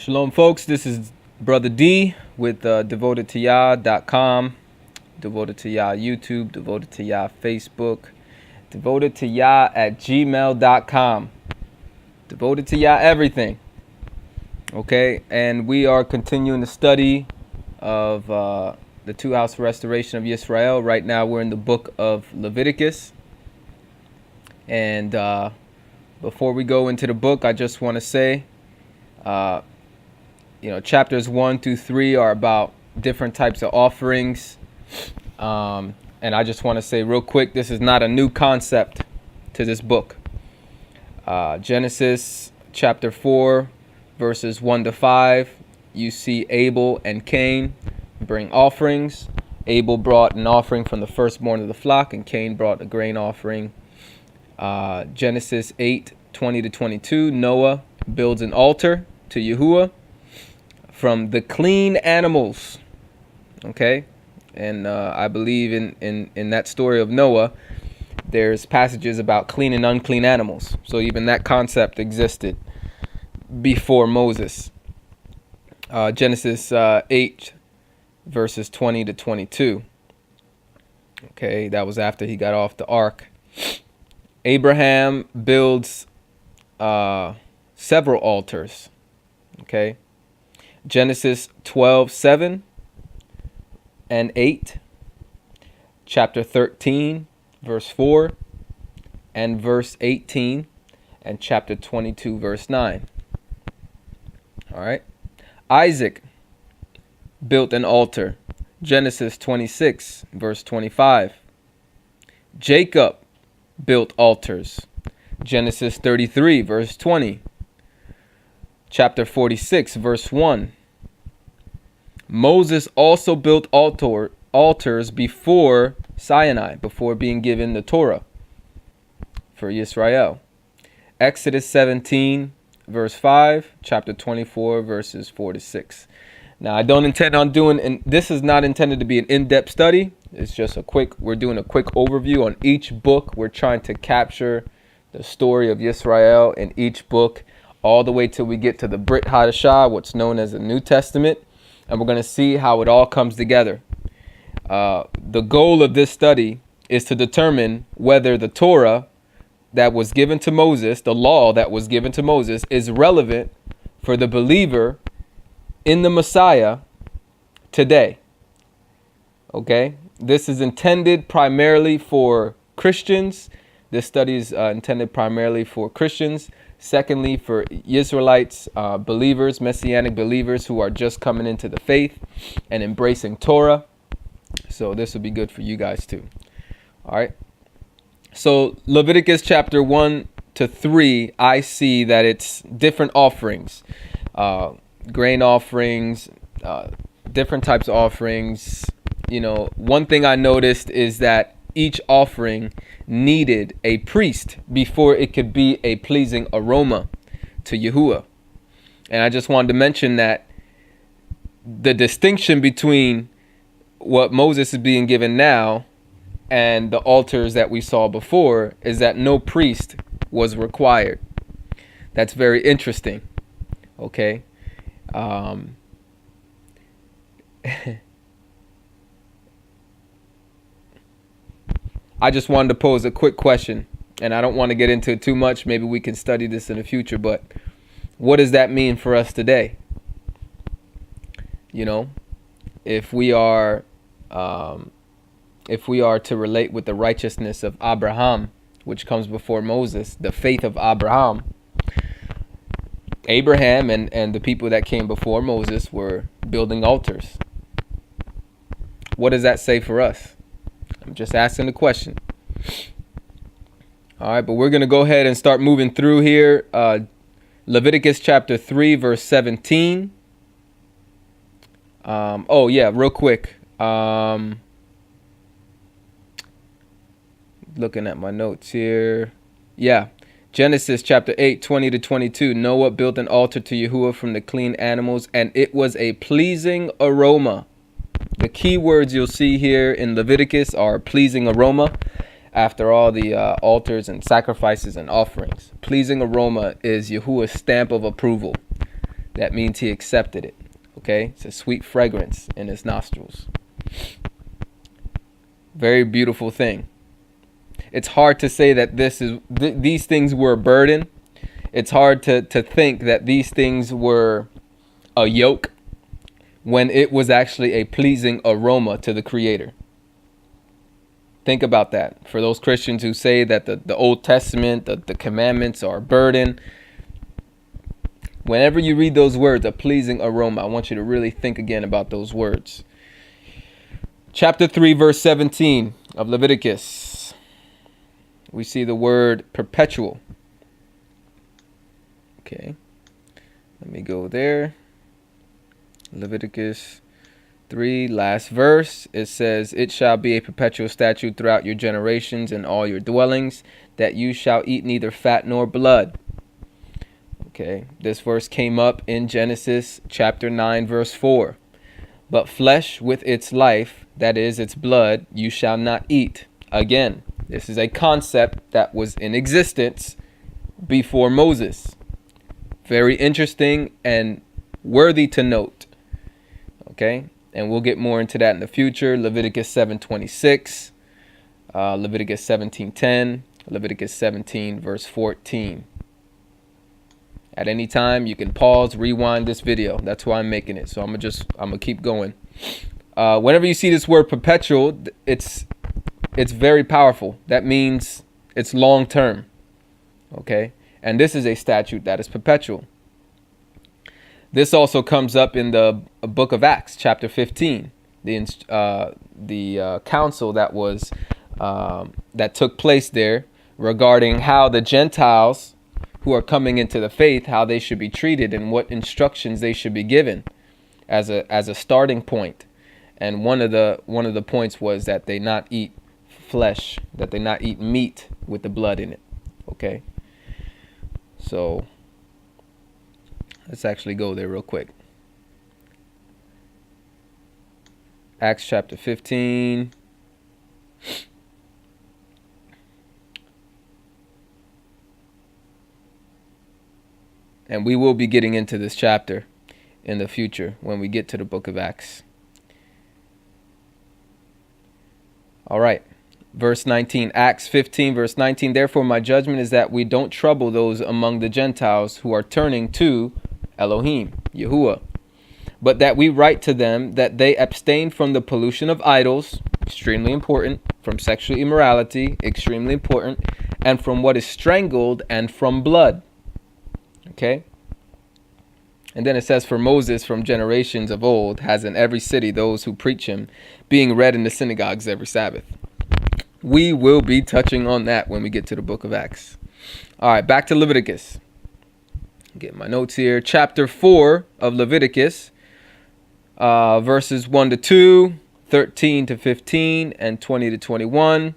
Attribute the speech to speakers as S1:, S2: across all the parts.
S1: Shalom, folks. This is Brother D with DevotedToYah.com, Devoted to Yah YouTube, Devoted to Yah Facebook, Devoted to Yah at gmail.com. Devoted to Yah everything. Okay, and we are continuing the study of the two-house restoration of Yisrael. Right now we're in the book of Leviticus. And before we go into the book, I just want to say, chapters 1 through 3 are about different types of offerings. And I just want to say real quick, this is not a new concept to this book. Genesis chapter 4, verses 1 to 5, you see Abel and Cain bring offerings. Abel brought an offering from the firstborn of the flock, and Cain brought a grain offering. Genesis 8, 20 to 22, Noah builds an altar to Yahuwah from the clean animals. Okay, and I believe in that story of Noah, there's passages about clean and unclean animals. So even that concept existed before Moses. Genesis 8, verses 20 to 22. Okay, that was after he got off the ark. Abraham builds several altars. Okay, Genesis 12, 7 and 8, chapter 13, verse 4, and verse 18, and chapter 22, verse 9. All right. Isaac built an altar. Genesis 26, verse 25. Jacob built altars. Genesis 33, verse 20. Chapter 46, verse 1. Moses also built altars before Sinai, before being given the Torah for Yisrael. Exodus 17, verse 5, chapter 24, verses 4 to 6. Now, I don't intend on doing, and this is not intended to be an in-depth study. It's just we're doing a quick overview on each book. We're trying to capture the story of Yisrael in each book, all the way till we get to the Brit Hadashah, what's known as the New Testament. And we're going to see how it all comes together. The goal of this study is to determine whether the Torah that was given to Moses, the law that was given to Moses, is relevant for the believer in the Messiah today. Okay? This is intended primarily for Christians. This study is intended primarily for Christians. Secondly, for Israelites, believers, Messianic believers who are just coming into the faith and embracing Torah. So this will be good for you guys too. All right. So Leviticus chapter 1 to 3, I see that it's different offerings, grain offerings, different types of offerings. One thing I noticed is that each offering needed a priest before it could be a pleasing aroma to Yahuwah. And I just wanted to mention that the distinction between what Moses is being given now and the altars that we saw before is that no priest was required. That's very interesting. Okay. I just wanted to pose a quick question, and I don't want to get into it too much. Maybe we can study this in the future, but what does that mean for us today? If we are to relate with the righteousness of Abraham, which comes before Moses, the faith of Abraham and the people that came before Moses were building altars. What does that say for us? I'm just asking the question. All right, but we're going to go ahead and start moving through here. Leviticus chapter 3, verse 17. Real quick. Looking at my notes here. Yeah. Genesis chapter 8, 20 to 22. Noah built an altar to Yahuwah from the clean animals, and it was a pleasing aroma. The key words you'll see here in Leviticus are pleasing aroma. After all the altars and sacrifices and offerings, pleasing aroma is Yahuwah's stamp of approval. that means he accepted it. Okay, it's a sweet fragrance in his nostrils. Very beautiful thing. It's hard to say that these things were a burden. It's hard to think that these things were a yoke when it was actually a pleasing aroma to the Creator. Think about that. For those Christians who say that the Old Testament, the commandments are a burden, whenever you read those words, a pleasing aroma, I want you to really think again about those words. Chapter 3, verse 17 of Leviticus. We see the word perpetual. Okay. Let me go there. Leviticus 3, last verse. It says, "It shall be a perpetual statute throughout your generations and all your dwellings, that you shall eat neither fat nor blood." Okay, this verse came up in Genesis chapter 9, verse 4. "But flesh with its life, that is, its blood, you shall not eat." Again, this is a concept that was in existence before Moses. Very interesting and worthy to note. Okay, and we'll get more into that in the future. Leviticus 7:26, Leviticus 17:10, Leviticus 17, verse 14. At any time, you can pause, rewind this video. That's why I'm making it. So I'm gonna keep going. Whenever you see this word perpetual, it's very powerful. That means it's long term. Okay, and this is a statute that is perpetual. This also comes up in the book of Acts, chapter 15. The council that took place there regarding how the Gentiles who are coming into the faith, how they should be treated and what instructions they should be given as a starting point. And one of the points was that they not eat flesh, that they not eat meat with the blood in it. Okay, so let's actually go there real quick. Acts chapter 15. And we will be getting into this chapter in the future when we get to the book of Acts. All right. Verse 19, Acts 15, verse 19. "Therefore, my judgment is that we don't trouble those among the Gentiles who are turning to Elohim, Yahuwah, but that we write to them that they abstain from the pollution of idols," extremely important, "from sexual immorality," extremely important, "and from what is strangled, and from blood." Okay. And then it says, "For Moses from generations of old has in every city those who preach him, being read in the synagogues every Sabbath." We will be touching on that when we get to the book of Acts. All right, back to Leviticus. Get my notes here. Chapter 4 of Leviticus, verses 1 to 2, 13 to 15, and 20 to 21.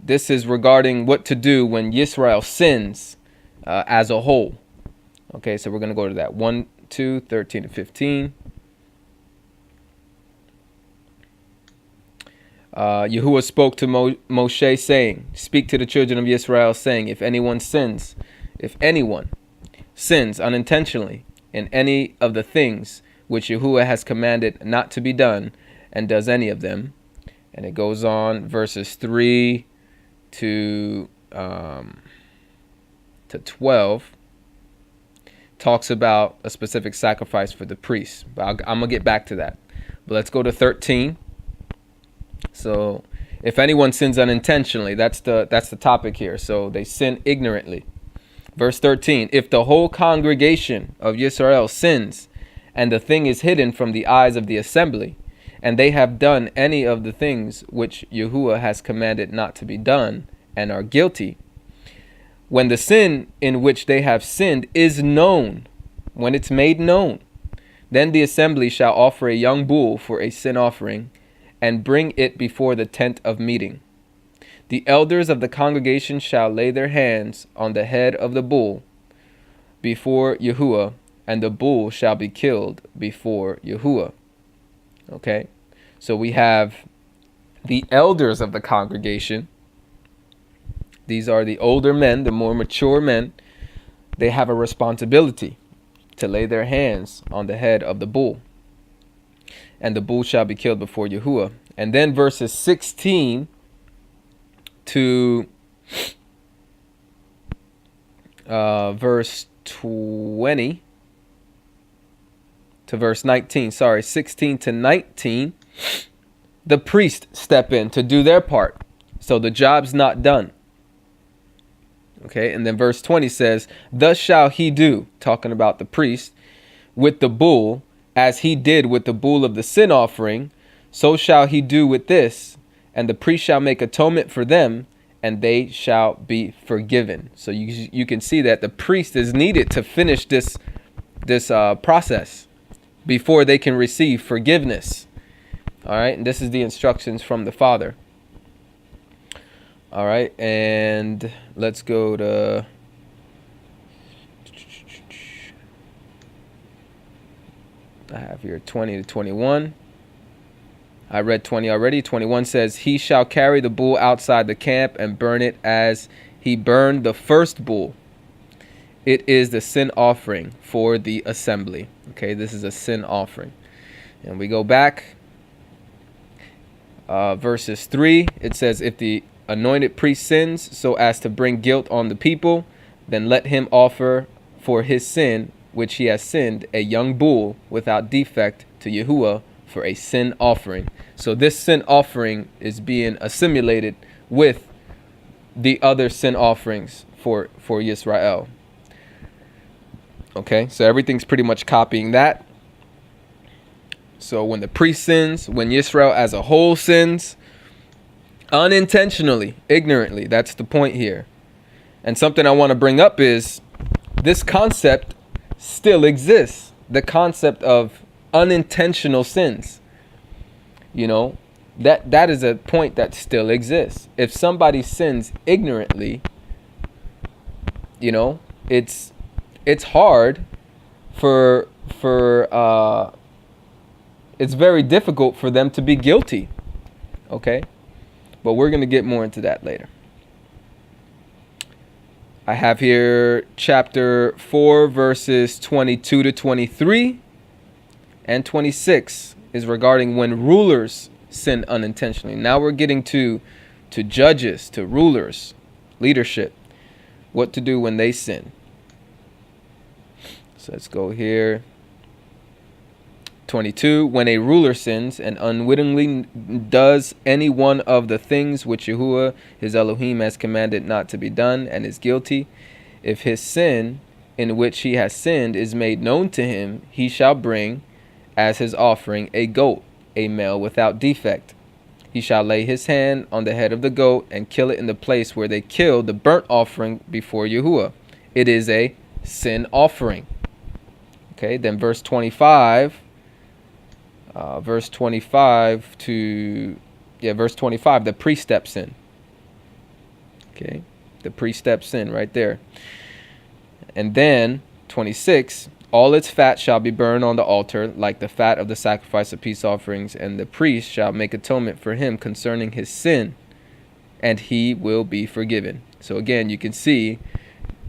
S1: This is regarding what to do when Yisrael sins as a whole. Okay, so we're going to go to that. 1, 2, 13 to 15. Yahuwah spoke to Moshe, saying, "Speak to the children of Israel, saying, if anyone sins unintentionally in any of the things which Yahuwah has commanded not to be done, and does any of them," and it goes on, verses 3 to 12, talks about a specific sacrifice for the priests. But I'm going to get back to that. But let's go to 13. So, if anyone sins unintentionally, that's the topic here. So they sin ignorantly. Verse 13, "If the whole congregation of Yisrael sins, and the thing is hidden from the eyes of the assembly, and they have done any of the things which Yahuwah has commanded not to be done, and are guilty, when the sin in which they have sinned is known," when it's made known, "then the assembly shall offer a young bull for a sin offering, and bring it before the tent of meeting. The elders of the congregation shall lay their hands on the head of the bull before Yahuwah, and the bull shall be killed before Yahuwah." Okay, so we have the elders of the congregation. These are the older men, the more mature men. They have a responsibility. to lay their hands on the head of the bull, and the bull shall be killed before Yahuwah. And then verses 16 to verse 20 to verse 19, 16 to 19, the priest step in to do their part. So the job's not done. Okay, and then verse 20 says, thus shall he do, talking about the priest, with the bull, as he did with the bull of the sin offering, so shall he do with this, and the priest shall make atonement for them, and they shall be forgiven. So you can see that the priest is needed to finish this process before they can receive forgiveness. All right, and this is the instructions from the Father. All right, and let's go to I have here 20 to 21. I read 20 already. 21 says, he shall carry the bull outside the camp and burn it as he burned the first bull. It is the sin offering for the assembly. Okay, this is a sin offering. And we go back. Verses 3, it says, if the anointed priest sins so as to bring guilt on the people, then let him offer for his sin which he has sinned a young bull without defect to Yahuwah for a sin offering. So this sin offering is being assimilated with the other sin offerings for Yisrael. Okay, so everything's pretty much copying that. So when the priest sins, when Yisrael as a whole sins, unintentionally, ignorantly, that's the point here. And something I want to bring up is this concept still exists. The concept of unintentional sins. You know, that is a point that still exists. If somebody sins ignorantly, you know, it's hard for it's very difficult for them to be guilty. Okay? But we're going to get more into that later. I have here chapter 4, verses 22 to 23 and 26 is regarding when rulers sin unintentionally. Now we're getting to judges, to rulers, leadership, what to do when they sin. So let's go here. 22, when a ruler sins and unwittingly does any one of the things which Yahuwah his Elohim has commanded not to be done, and is guilty, if his sin in which he has sinned is made known to him, he shall bring as his offering a goat, a male without defect. He shall lay his hand on the head of the goat and kill it in the place where they killed the burnt offering before Yahuwah. It is a sin offering. Okay, then verse 25. Verse 25, the priest steps in. Okay, the priest steps in right there. And then 26, all its fat shall be burned on the altar, like the fat of the sacrifice of peace offerings, and the priest shall make atonement for him concerning his sin, and he will be forgiven. So again, you can see,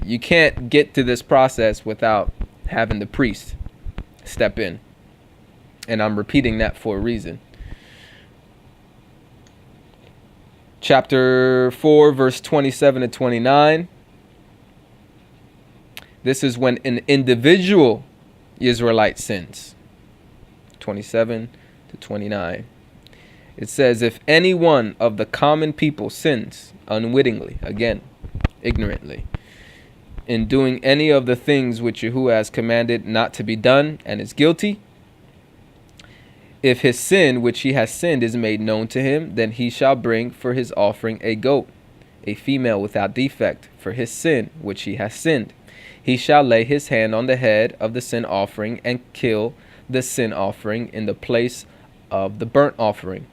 S1: you can't get to this process without having the priest step in. And I'm repeating that for a reason. Chapter 4, verse 27 to 29. This is when an individual Israelite sins. 27 to 29. It says, if any one of the common people sins unwittingly, again, ignorantly, in doing any of the things which Yahuwah has commanded not to be done, and is guilty, if his sin which he has sinned is made known to him, then he shall bring for his offering a goat, a female without defect, for his sin which he has sinned. He shall lay his hand on the head of the sin offering and kill the sin offering in the place of the burnt offering.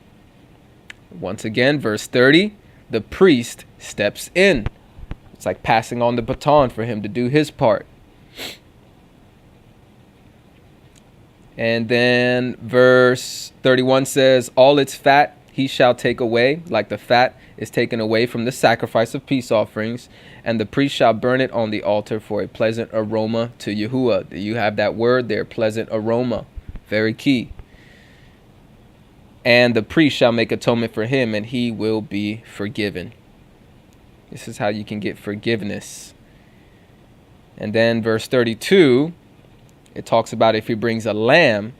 S1: Once again, verse 30, the priest steps in. It's like passing on the baton for him to do his part. And then verse 31 says, all its fat he shall take away, like the fat is taken away from the sacrifice of peace offerings, and the priest shall burn it on the altar for a pleasant aroma to Yahuwah. You have that word there, pleasant aroma. Very key. And the priest shall make atonement for him, and he will be forgiven. This is how you can get forgiveness. And then verse 32, it talks about if he brings a lamb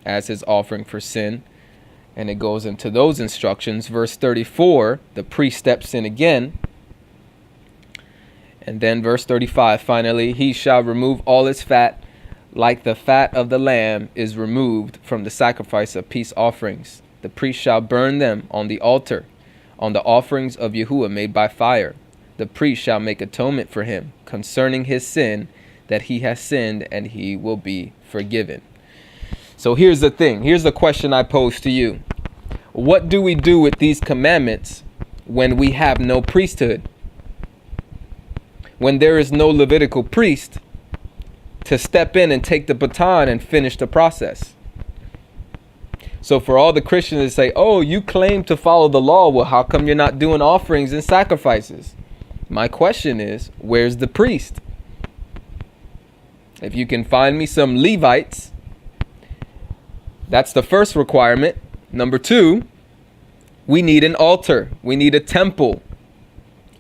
S1: as his offering for sin, and it goes into those instructions. Verse 34, the priest steps in again. And then verse 35, finally, he shall remove all its fat, like the fat of the lamb is removed from the sacrifice of peace offerings. The priest shall burn them on the altar, on the offerings of Yahuwah made by fire. The priest shall make atonement for him concerning his sin that he has sinned, and he will be forgiven. So here's the thing. Here's the question I pose to you. What do we do with these commandments when we have no priesthood? When there is no Levitical priest to step in and take the baton and finish the process? So for all the Christians that say, oh, you claim to follow the law, well, how come you're not doing offerings and sacrifices? My question is, where's the priest? If you can find me some Levites, that's the first requirement. Number 2, we need an altar. We need a temple.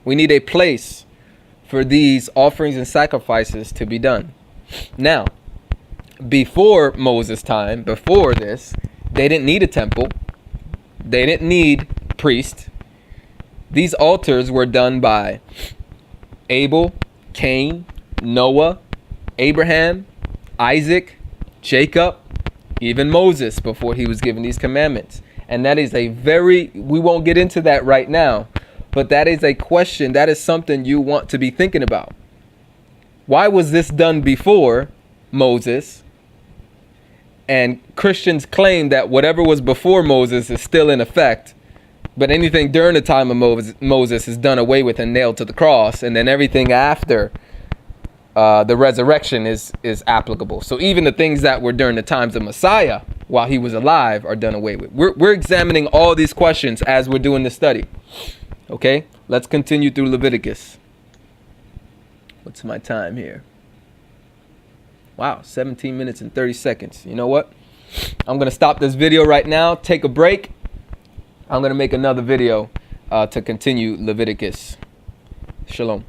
S1: We need a place for these offerings and sacrifices to be done. Now, before Moses' time, before this, they didn't need a temple. They didn't need priests. These altars were done by Abel, Cain, Noah, Abraham, Isaac, Jacob, even Moses before he was given these commandments. And that is we won't get into that right now, but that is a question, that is something you want to be thinking about. Why was this done before Moses? And Christians claim that whatever was before Moses is still in effect, but anything during the time of Moses is done away with and nailed to the cross, and then everything after the resurrection is applicable. So even the things that were during the times of Messiah while he was alive are done away with. We're examining all these questions as we're doing the study. Okay, let's continue through Leviticus. What's my time here? Wow, 17 minutes and 30 seconds. You know what? I'm going to stop this video right now, take a break. I'm going to make another video to continue Leviticus. Shalom.